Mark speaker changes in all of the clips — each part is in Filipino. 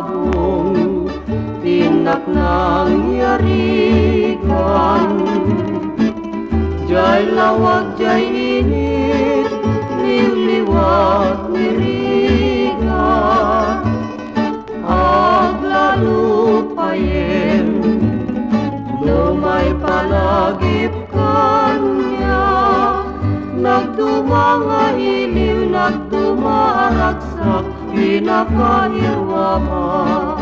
Speaker 1: sabong tinak ng yarigan. Jay lawag, jay init, liwliwat niriga. Aglalupayen, lumay palagip kanya. Nagdumanga iliw, nagdumaragsak, pinakahirwama.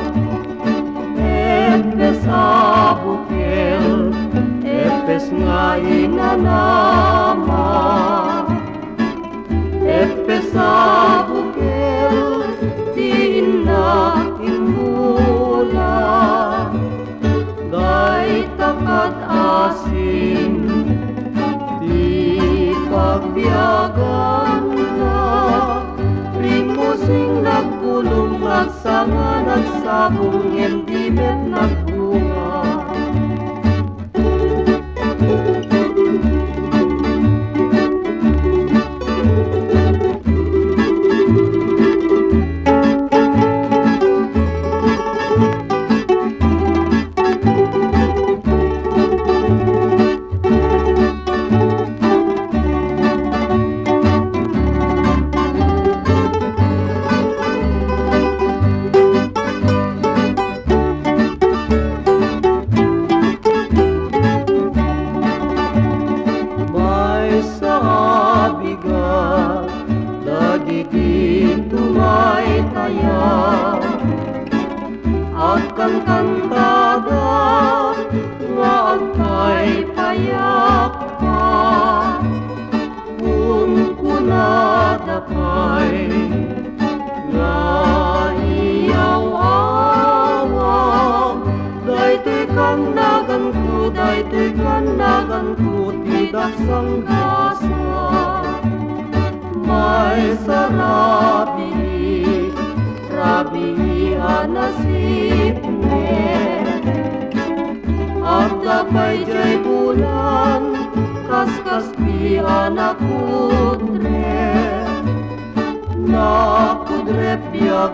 Speaker 1: Epes abukel, epes nga inanama. Epes abukel, di inaking mula. Day takat asin, di pagbiagan na. Rimusing nagkulong, nagsanga, nagsabong, endimet nagbunga. Tumay taya akan kantada nga agkay payak pa. Kung kunada pa'y nga iyaw-awag, daytoy kang naganku, daytoy kang naganku, tidak sanggasa. May sarabi, rabi anasip ne. Agda pa'y jay bulan, kaskas pi anakudre. Nakudre biag